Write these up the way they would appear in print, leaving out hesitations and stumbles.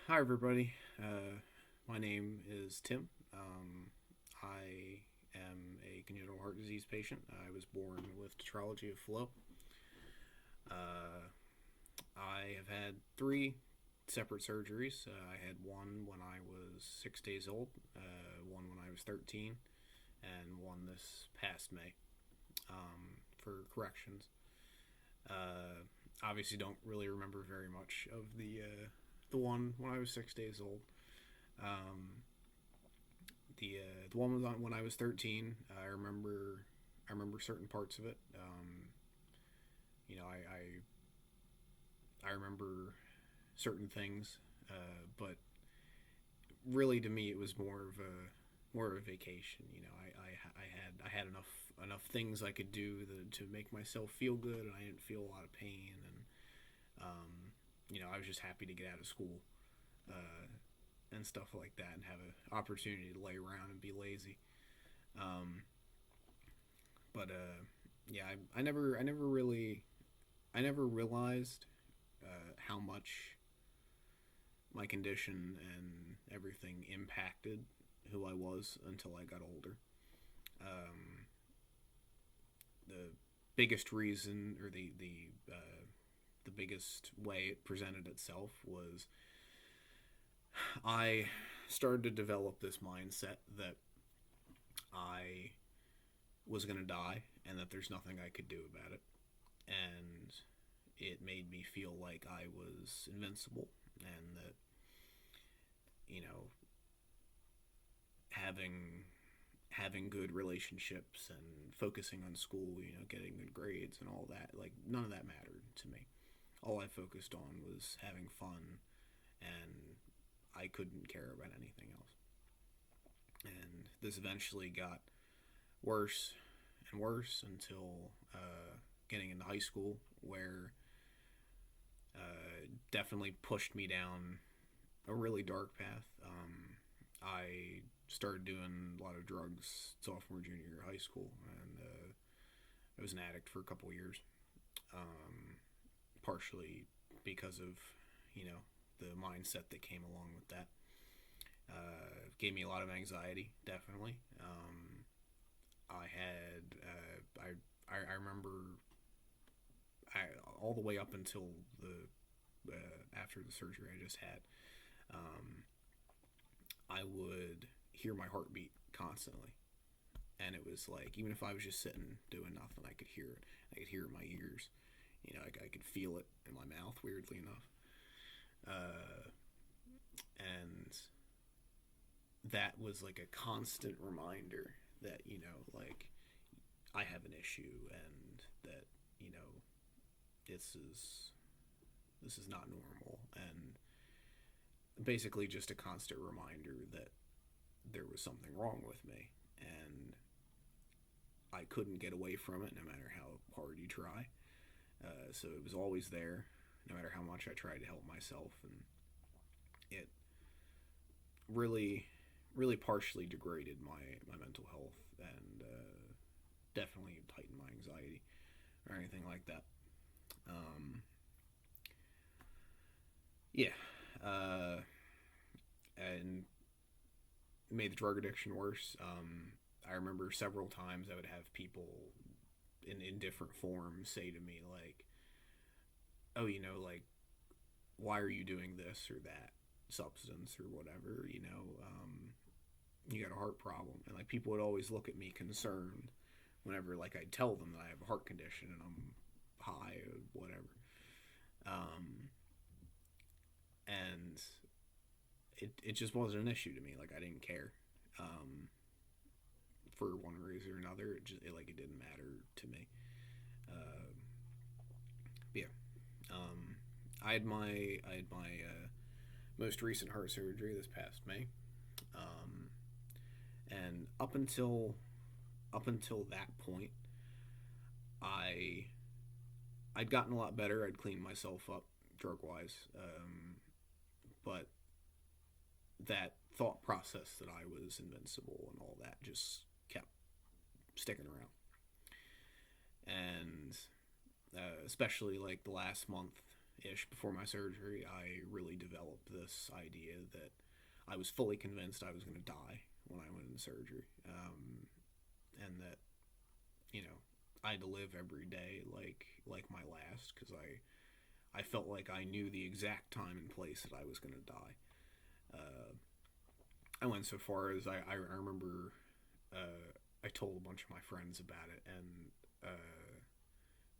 Hi, everybody. My name is Tim. I am a congenital heart disease patient. I was born with tetralogy of Fallot. Uh, I have had three separate surgeries. I had one when I was 6 days old, one when I was 13, and one this past May for corrections. Uh, Obviously, don't really remember very much of the one when I was 6 days old. Um, the one was on when I was 13. I remember certain parts of it. You know, I remember certain things, but really to me it was more of a vacation. You know, I had enough things I could do to make myself feel good, and I didn't feel a lot of pain, and you know, I was just happy to get out of school. Uh, and stuff like that, and have an opportunity to lay around and be lazy. Um, but yeah, I never realized how much my condition and everything impacted who I was until I got older. Um, the biggest reason, or the biggest way it presented itself was I started to develop this mindset that I was going to die and that there's nothing I could do about it. And it made me feel like I was invincible, and that, you know, having good relationships and focusing on school, you know, getting good grades and all that, like none of that mattered to me. All I focused on was having fun, and I couldn't care about anything else. And this eventually got worse and worse until getting into high school, where definitely pushed me down a really dark path. I started doing a lot of drugs sophomore, junior year of high school, and I was an addict for a couple of years. Um, Partially because of, you know, the mindset that came along with that. Gave me a lot of anxiety, definitely. I had I remember I all the way up until the after the surgery I just had. Um, I would hear my heartbeat constantly, and it was like even if I was just sitting doing nothing, I could hear it. I could hear it in my ears. You know, I could feel it in my mouth. Weirdly enough, uh, and that was like a constant reminder that, you know, like I have an issue, and that, you know, this is this is not normal, and basically just a constant reminder that there was something wrong with me, and I couldn't get away from it no matter how hard you try. So it was always there, no matter how much I tried to help myself, and it really, really partially degraded my mental health, and definitely heightened my anxiety or anything like that. Um, yeah, uh, and made the drug addiction worse. I remember several times I would have people in different forms say to me like, "Oh, you know, like why are you doing this or that substance or whatever? You know, you got a heart problem." And like people would always look at me concerned whenever like I'd tell them that I have a heart condition and I'm high or whatever. Um, and it just wasn't an issue to me. Like I didn't care. Um, for one reason or another, it didn't matter to me. Uh, yeah. Um, I had my most recent heart surgery this past May, um, and up until that point, I I'd gotten a lot better. I'd cleaned myself up drug wise, but that thought process that I was invincible and all that just kept sticking around. And especially like the last month ish before my surgery, I really developed this idea that I was fully convinced I was going to die when I went into surgery, and that you know I had to live every day like my last, because I felt like I knew the exact time and place that I was going to die. Uh, I went so far as I remember I told a bunch of my friends about it, and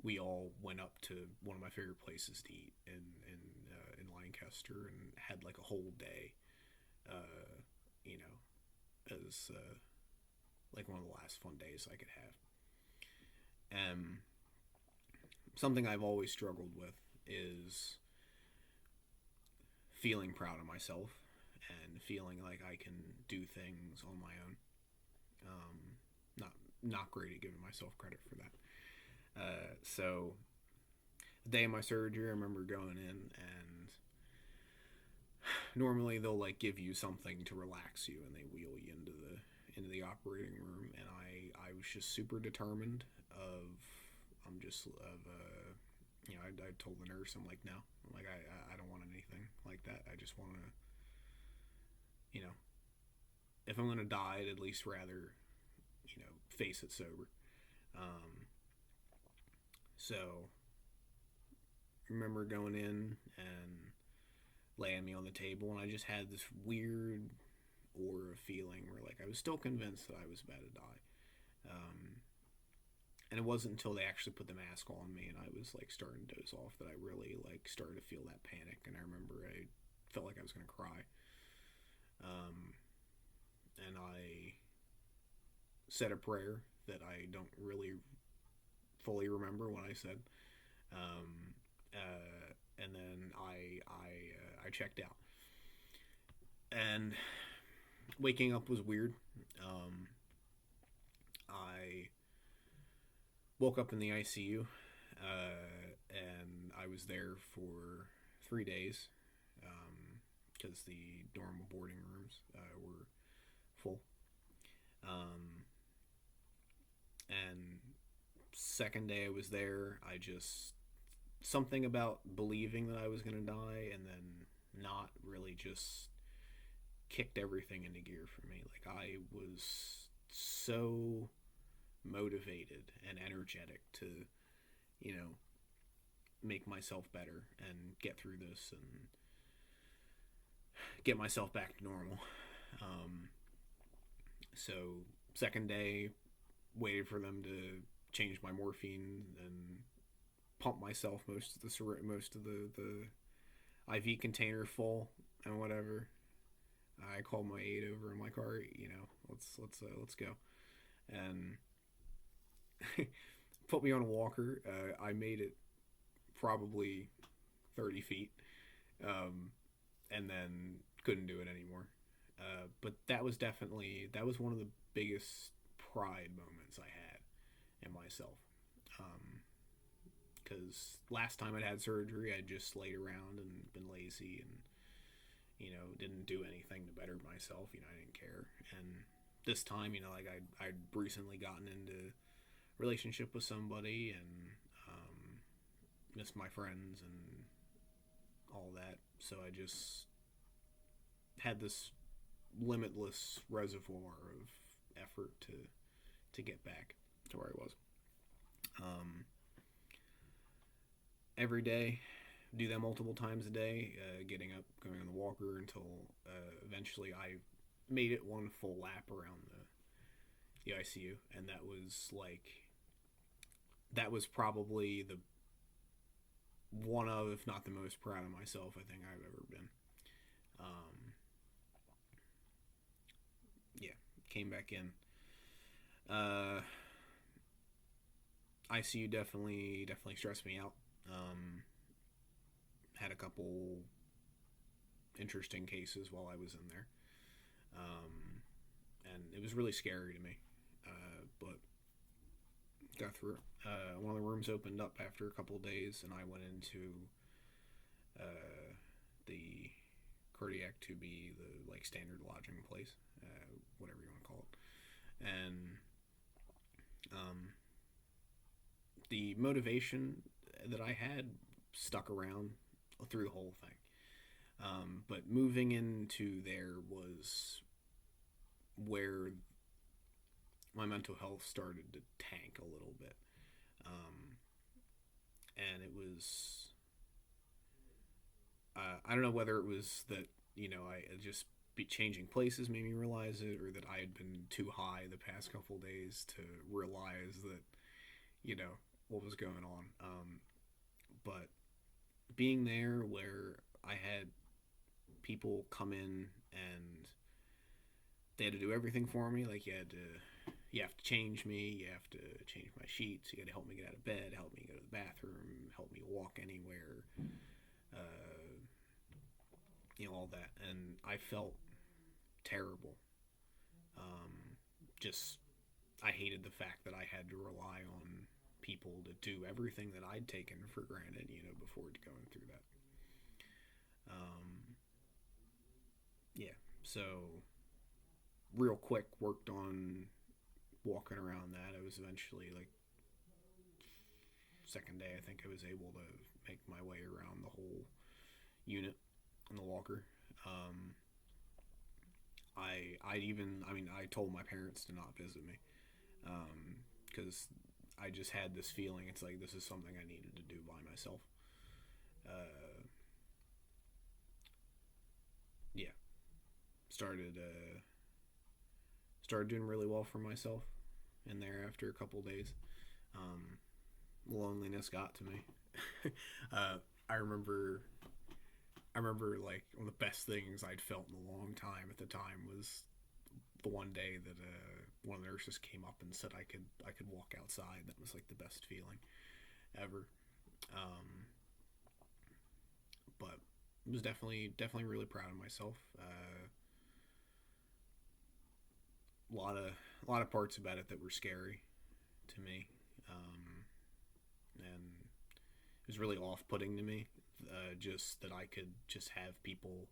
we all went up to one of my favorite places to eat in Lancaster, and had like a whole day, uh, you know, as like one of the last fun days I could have. Something I've always struggled with is feeling proud of myself and feeling like I can do things on my own. Um, not great at giving myself credit for that. So the day of my surgery, I remember going in, and normally they'll like give you something to relax you, and they wheel you into the operating room, and I was just super determined of I'm just of I told the nurse, I'm like, no, I'm like I don't want anything like that. I just want to, you know, if I'm gonna die, I'd at least rather, face it sober. Um, so I remember going in and laying me on the table, and I just had this weird aura feeling where like I was still convinced that I was about to die. And it wasn't until they actually put the mask on me and I was like starting to doze off that I really like started to feel that panic. And I remember I felt like I was gonna cry. Um, and I said a prayer that I don't really fully remember what I said. Um, and then I checked out. And waking up was weird. I woke up in the ICU, and I was there for 3 days, because the normal boarding rooms were full. And second day I was there, I just something about believing that I was gonna die and then not really just kicked everything into gear for me. Like I was so motivated and energetic to, you know, make myself better and get through this and get myself back to normal. Um, so second day, waited for them to change my morphine and pump myself most of the IV container full and whatever. I called my aide over. I'm like, all right, let's go, and put me on a walker. I made it probably 30 feet, and then couldn't do it anymore. But that was one of the biggest pride moments I had in myself. Because last time I'd had surgery, I just laid around and been lazy and, didn't do anything to better myself. I didn't care. And this time, like I'd recently gotten into a relationship with somebody and missed my friends and all that. So I just had this limitless reservoir of effort to get back to where I was. Every day, do that multiple times a day, getting up, going on the walker until eventually I made it one full lap around the ICU, and that was probably the one of, if not the most proud of myself I think I've ever been. Yeah, came back in. ICU definitely stressed me out. Had a couple interesting cases while I was in there, and it was really scary to me, but got through it. One of the rooms opened up after a couple of days, and I went into the cardiac to be the like standard lodging place, whatever you want to call it, and the motivation that I had stuck around through the whole thing. But moving into there was where my mental health started to tank a little bit. Um, and it was, I don't know whether it was that, I just be changing places made me realize it, or that I had been too high the past couple days to realize that, you know, what was going on. But being there where I had people come in and they had to do everything for me. Like you have to change me, you have to change my sheets, you got to help me get out of bed, help me go to the bathroom, help me walk anywhere, uh, all that. And I felt terrible. Just I hated the fact that I had to rely on people to do everything that I'd taken for granted, before going through that. Um, yeah, so real quick worked on walking around that. I was eventually like second day, I think I was able to make my way around the whole unit in the walker. Um, I told my parents to not visit me because I just had this feeling. It's like this is something I needed to do by myself. Uh, yeah, started started doing really well for myself in there after a couple days. Um, Loneliness got to me. uh, I remember like one of the best things I'd felt in a long time at the time was the one day that one of the nurses came up and said I could walk outside. That was like the best feeling ever. Um, but I was definitely really proud of myself. A lot of parts about it that were scary to me, and it was really off-putting to me. Just that I could just have people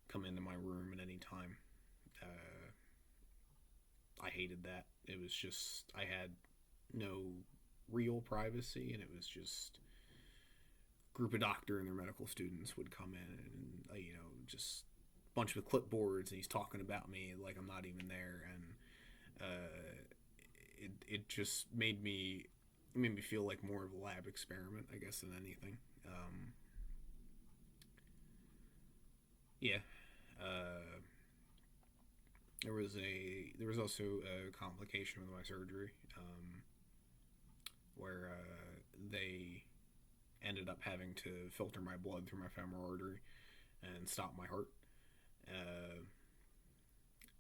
come into my room at any time. Uh, I hated that. It was just I had no real privacy, and it was just a group of doctor and their medical students would come in and just a bunch of clipboards, and he's talking about me like I'm not even there, and it just made me feel like more of a lab experiment, I guess, than anything. Yeah. Uh, there was also a complication with my surgery, where they ended up having to filter my blood through my femoral artery and stop my heart uh,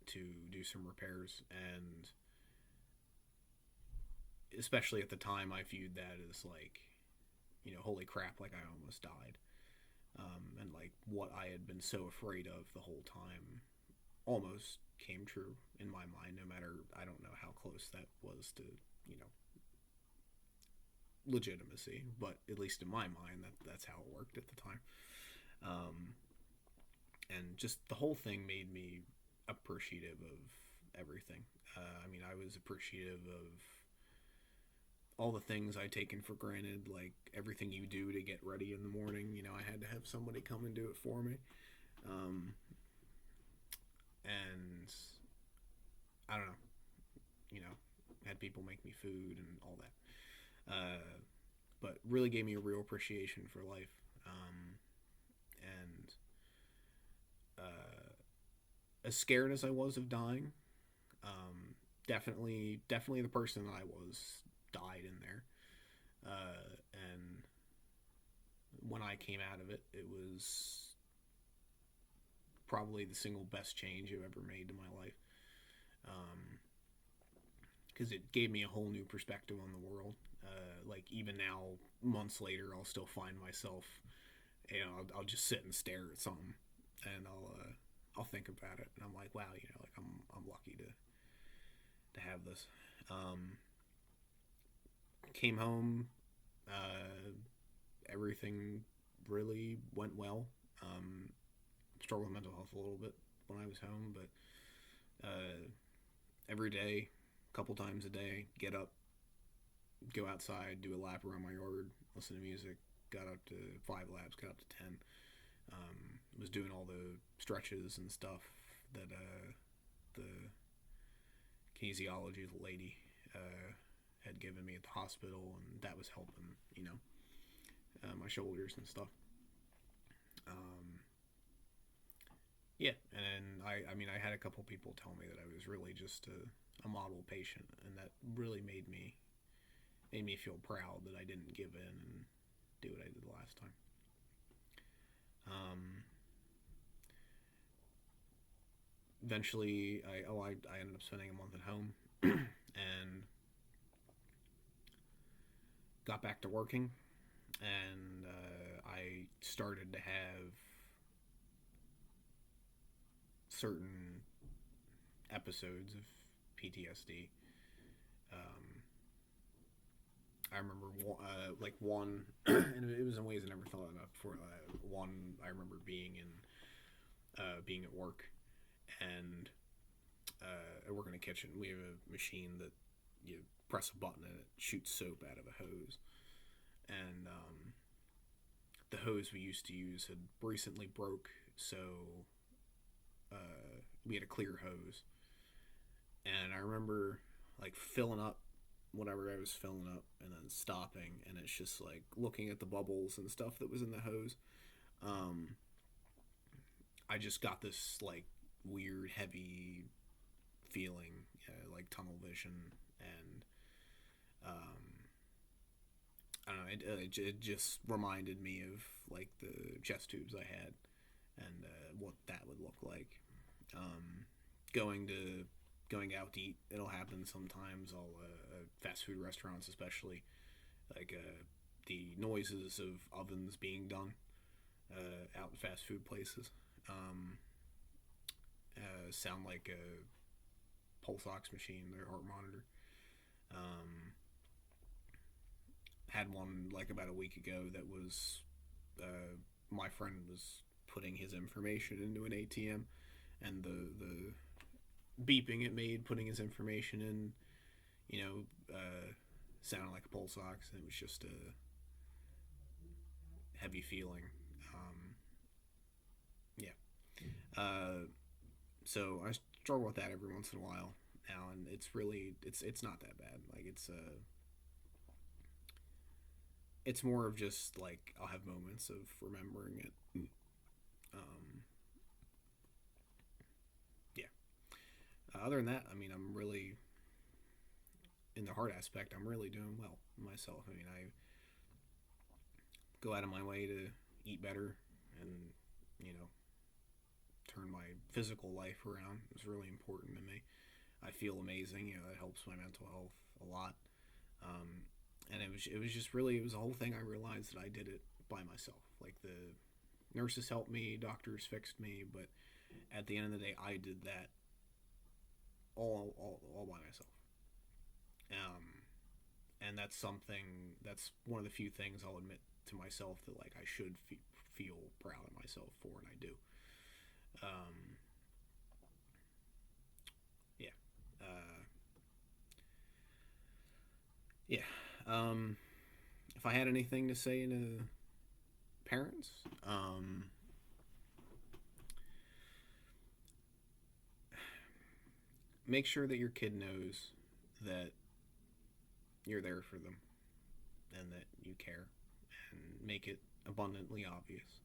to do some repairs. And especially at the time, I viewed that as like, holy crap, like I almost died. And like what I had been so afraid of the whole time almost came true in my mind, no matter, I don't know how close that was to, you know, legitimacy, but at least in my mind, that's how it worked at the time. Um, and just the whole thing made me appreciative of everything. I was appreciative of all the things I'd taken for granted, like everything you do to get ready in the morning. I had to have somebody come and do it for me. Um, and I don't know, you know, had people make me food and all that. But really gave me a real appreciation for life. And as scared as I was of dying, definitely the person that I was died in there. And when I came out of it, it was probably the single best change I've ever made to my life. Because it gave me a whole new perspective on the world. Like even now, months later, I'll still find myself, I'll just sit and stare at something, and I'll think about it, and I'm like, wow, like I'm lucky to have this. Came home, everything really went well. Struggled with mental health a little bit when I was home, but every day, a couple times a day, get up, go outside, do a lap around my yard, listen to music, got up to 5 laps, got up to 10. Was doing all the stretches and stuff that the kinesiology lady had given me at the hospital, and that was helping, my shoulders and stuff. Yeah, and I had a couple people tell me that I was really just a model patient, and that really made me feel proud that I didn't give in and do what I did last time. Eventually, I ended up spending a month at home and got back to working, and I started to have certain episodes of PTSD. I remember one, and it was in ways I never thought about before. One, I remember being at work, and I work in a kitchen. We have a machine that you press a button and it shoots soap out of a hose, and the hose we used to use had recently broke, so we had a clear hose, and I remember filling up whatever I was filling up and then stopping, and it's just looking at the bubbles and stuff that was in the hose. I just got this weird heavy feeling, like tunnel vision, and I don't know, it just reminded me of the chest tubes I had, and what that would look like. Going out to eat, it'll happen sometimes. I'll fast food restaurants, especially, the noises of ovens being done out in fast food places sound like a pulse ox machine, their heart monitor. Had one about a week ago that was my friend was putting his information into an ATM, and the beeping it made putting his information in, sounded like a pulse ox, and it was just a heavy feeling. So I struggle with that every once in a while now, and it's not that bad. It's more of just I'll have moments of remembering it. Yeah. Other than that, I'm really, in the heart aspect, I'm really doing well myself. I go out of my way to eat better and, turn my physical life around. It's really important to me. I feel amazing. It helps my mental health a lot. And it was just really, it was a whole thing. I realized that I did it by myself. The nurses helped me, doctors fixed me, but at the end of the day, I did that all by myself. And that's one of the few things I'll admit to myself that I should feel proud of myself for, and I do. Yeah. Yeah. If I had anything to say to parents, make sure that your kid knows that you're there for them and that you care, and make it abundantly obvious,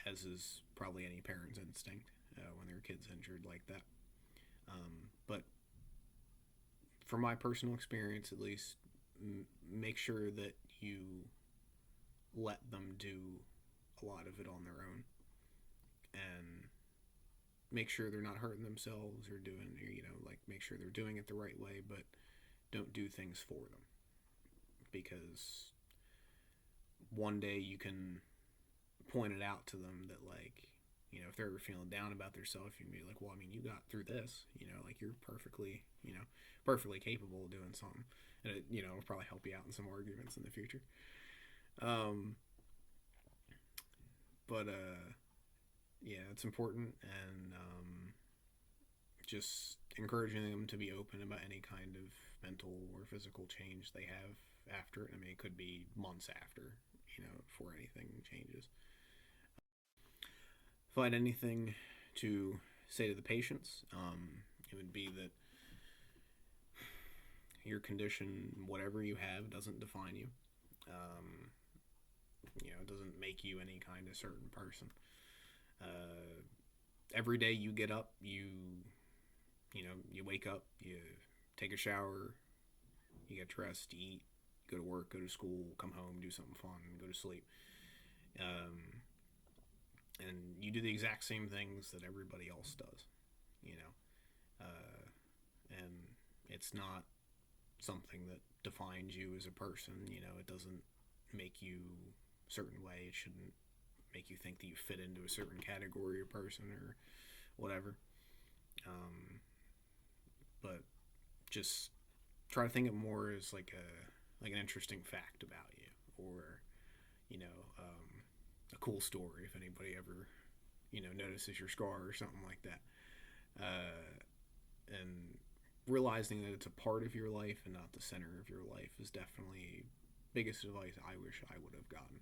as is probably any parent's instinct when their kid's injured like that. But from my personal experience, at least, make sure that you let them do a lot of it on their own, and make sure they're not hurting themselves or doing, make sure they're doing it the right way, but don't do things for them, because one day you can point it out to them that if they're ever feeling down about themselves, you can be like, well, you got through this, you're perfectly, perfectly capable of doing something, and it'll probably help you out in some arguments in the future. But yeah, it's important, and just encouraging them to be open about any kind of mental or physical change they have after it. I mean, it could be months after, before anything changes. If I had anything to say to the patients, it would be that your condition, whatever you have, doesn't define you. Um, it doesn't make you any kind of certain person. Uh, every day you get up, you wake up, you take a shower, you get dressed, you eat, go to work, go to school, come home, do something fun, go to sleep. Um, and you do the exact same things that everybody else does, you know. And it's not something that defines you as a person. It doesn't make you a certain way. It shouldn't make you think that you fit into a certain category of person or whatever. But just try to think of it more as like an interesting fact about you, or you know, a cool story if anybody ever notices your scar or something like that. And realizing that it's a part of your life and not the center of your life is definitely biggest advice I wish I would have gotten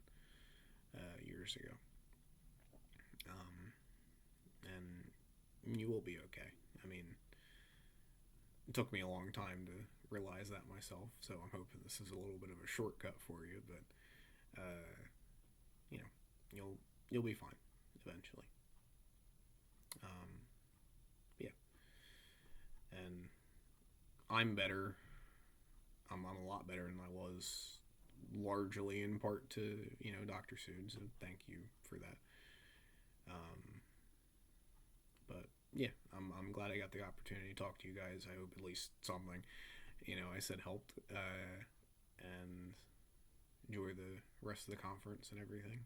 years ago. And you will be okay. I mean, it took me a long time to realize that myself, so I'm hoping this is a little bit of a shortcut for you. But you know, you'll be fine eventually. Yeah, and I'm better. I'm a lot better than I was, largely in part to Dr. Sood. So thank you for that. Um, but yeah, I'm glad I got the opportunity to talk to you guys. I hope at least something I said helped. And enjoy the rest of the conference and everything.